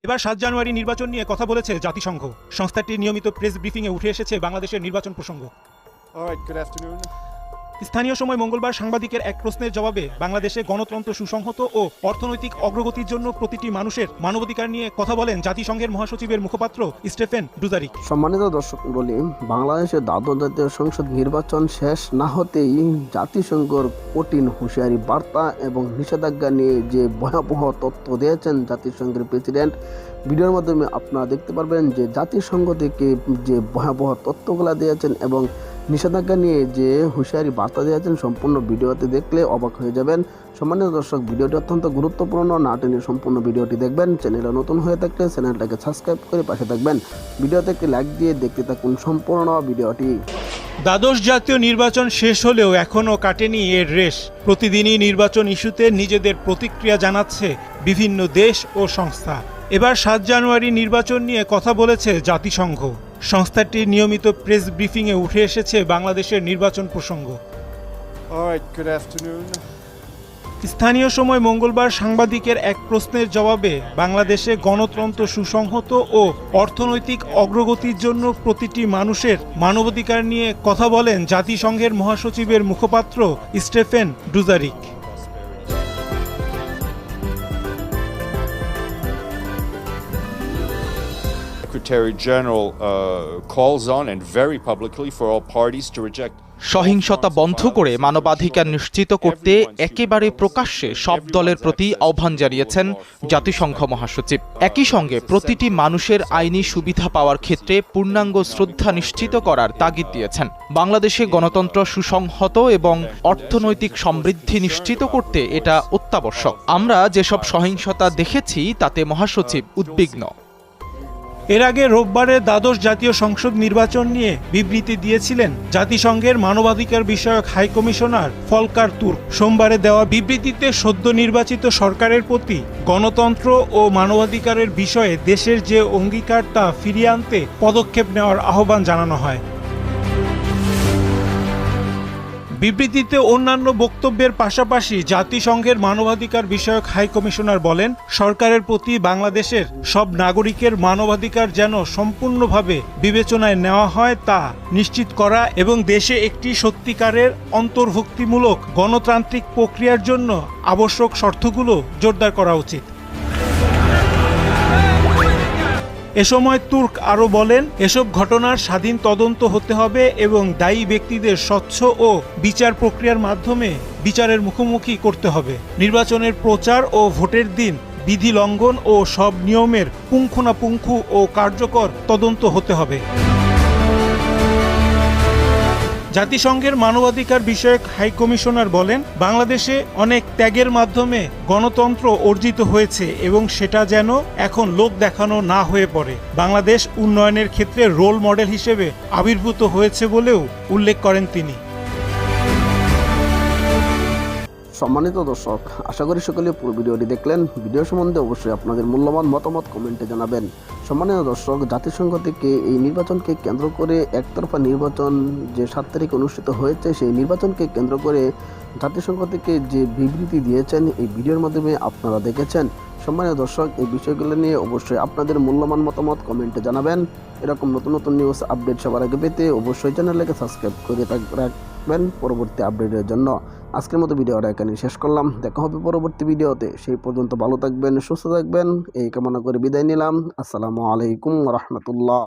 এবার ৭ জানুয়ারি নির্বাচন নিয়ে কথা বলেছে জাতিসংঘ। সংস্থাটির নিয়মিত প্রেস ব্রিফিংয়ে উঠে এসেছে বাংলাদেশের নির্বাচন প্রসঙ্গ। স্থানীয় সময় মঙ্গলবার সাংবাদিকের এক প্রশ্নের জবাবে বাংলাদেশে গণতন্ত্র সুসংহত ও অর্থনৈতিক অগ্রগতির জন্য প্রতিটি মানুষের মানবাধিকার নিয়ে কথা বলেন জাতিসংঘের মহাসচিবের মুখপাত্র স্টেফেন ডুজারিক। সম্মানিত দর্শক মণ্ডলী, বাংলাদেশের দ্বাদশ জাতীয় সংসদ নির্বাচন শেষ না হতেই জাতিসংঘের কঠিন হুঁশিয়ারি বার্তা এবং নিষেধাজ্ঞা নিয়ে যে ভয়াবহ তথ্য দিয়েছেন জাতিসংঘের প্রেসিডেন্ট, ভিডিওর মাধ্যমে আপনারা দেখতে পারবেন যে জাতিসংঘ থেকে যে ভয়াবহ তথ্যগুলো দিয়েছেন এবং নিষেধাজ্ঞা নিয়ে যে হুঁশিয়ারি বার্তা দিয়েছেন, সম্পূর্ণ ভিডিওতে দেখলে অবাক হয়ে যাবেন। সম্মানিত দর্শক, ভিডিওটি অত্যন্ত গুরুত্বপূর্ণ, না টেনে সম্পূর্ণ ভিডিওটি দেখবেন। চ্যানেলে নতুন হয়ে থাকলে চ্যানেলটাকে সাবস্ক্রাইব করে পাশে থাকবেন। ভিডিওতে একটি লাইক দিয়ে দেখতে থাকুন সম্পূর্ণ ভিডিওটি। দ্বাদশ জাতীয় নির্বাচন শেষ হলেও এখনও কাটেনি এর রেশ। প্রতিদিনই নির্বাচন ইস্যুতে নিজেদের প্রতিক্রিয়া জানাচ্ছে বিভিন্ন দেশ ও সংস্থা। এবার ৭ জানুয়ারি নির্বাচন নিয়ে কথা বলেছে জাতিসংঘ। সংস্থাটির নিয়মিত প্রেস ব্রিফিংয়ে উঠে এসেছে বাংলাদেশের নির্বাচন প্রসঙ্গ। স্থানীয় সময় মঙ্গলবার সাংবাদিকের এক প্রশ্নের জবাবে বাংলাদেশে গণতন্ত্র সুসংহত ও অর্থনৈতিক অগ্রগতির জন্য প্রতিটি মানুষের মানবাধিকার নিয়ে কথা বলেন জাতিসংঘের মহাসচিবের মুখপাত্র স্টেফেন Dujarric. Secretary General calls on and very publicly for all parties to reject সহিংসতা বন্ধ করে মানবাধিকার নিশ্চিত করতে একেবারে প্রকাশ্যে সব দলের প্রতি আহ্বান জানিয়েছেন জাতিসংঘ মহাসচিব। একই সঙ্গে প্রতিটি মানুষের আইনি সুবিধা পাওয়ার ক্ষেত্রে পূর্ণাঙ্গ শ্রদ্ধা নিশ্চিত করার তাগিদ দিয়েছেন। বাংলাদেশে গণতন্ত্র সুসংহত এবং অর্থনৈতিক সমৃদ্ধি নিশ্চিত করতে এটা অত্যাবশ্যক। আমরা যেসব সহিংসতা দেখেছি তাতে মহাসচিব উদ্বিগ্ন। এর আগে রোববারে দ্বাদশ জাতীয় সংসদ নির্বাচন নিয়ে বিবৃতি দিয়েছিলেন জাতিসংঘের মানবাধিকার বিষয়ক হাই কমিশনার ফলকার তুর্ক। সোমবারে দেওয়া বিবৃতিতে সদ্য নির্বাচিত সরকারের প্রতি গণতন্ত্র ও মানবাধিকারের বিষয়ে দেশের যে অঙ্গীকার তা ফিরিয়ে আনতে পদক্ষেপ নেওয়ার আহ্বান জানানো হয়। বিবৃতিতে অন্যান্য বক্তব্যের পাশাপাশি জাতিসংঘের মানবাধিকার বিষয়ক হাই কমিশনার বলেন, সরকারের প্রতি বাংলাদেশের সব নাগরিকের মানবাধিকার যেন সম্পূর্ণভাবে বিবেচনায় নেওয়া হয় তা নিশ্চিত করা এবং দেশে একটি সত্যিকারের অন্তর্ভুক্তিমূলক গণতান্ত্রিক প্রক্রিয়ার জন্য আবশ্যক শর্তগুলো জোরদার করা উচিত। এ সময় তুর্ক আরও বলেন, এসব ঘটনার স্বাধীন তদন্ত হতে হবে এবং দায়ী ব্যক্তিদের স্বচ্ছ ও বিচার প্রক্রিয়ার মাধ্যমে বিচারের মুখোমুখি করতে হবে। নির্বাচনের প্রচার ও ভোটের দিন বিধি লঙ্ঘন ও সব নিয়মের পুঙ্খানুপুঙ্খ ও কার্যকর তদন্ত হতে হবে। জাতিসংঘের মানবাধিকার বিষয়ক হাই কমিশনার বলেন, বাংলাদেশে অনেক ত্যাগের মাধ্যমে গণতন্ত্র অর্জিত হয়েছে এবং সেটা যেন এখন লোক দেখানো না হয়ে পড়ে। বাংলাদেশ উন্নয়নের ক্ষেত্রে রোল মডেল হিসেবে আবির্ভূত হয়েছে বলেও উল্লেখ করেন তিনি। সম্মানিত দর্শক, আশা করি সকলে পুরো ভিডিওটি দেখলেন। ভিডিও সম্বন্ধে অবশ্যই আপনাদের মূল্যবান মতামত কমেন্টে জানাবেন। সম্মানিত দর্শক, জাতিসংঘ থেকে এই নির্বাচনকে কেন্দ্র করে একতরফা নির্বাচন যে ৭ তারিখে অনুষ্ঠিত হয়েছে, সেই নির্বাচনকে কেন্দ্র করে জাতিসংঘ থেকে যে বিবৃতি দিয়েছেন এই ভিডিওর মাধ্যমে আপনারা দেখেছেন। সম্মানিত দর্শক, এই বিষয়গুলো নিয়ে অবশ্যই আপনাদের মূল্যবান মতামত কমেন্টে জানাবেন। এরকম নতুন নতুন নিউজ আপডেট সবার আগে পেতে অবশ্যই চ্যানেলটাকে সাবস্ক্রাইব করে রাখবেন পরবর্তী আপডেটের জন্য। আজকের মতো ভিডিওটা এখানে শেষ করলাম। দেখা হবে পরবর্তী ভিডিওতে। সেই পর্যন্ত ভালো থাকবেন, সুস্থ থাকবেন, এই কামনা করে বিদায় নিলাম। আসসালামু আলাইকুম রহমতুল্লাহ।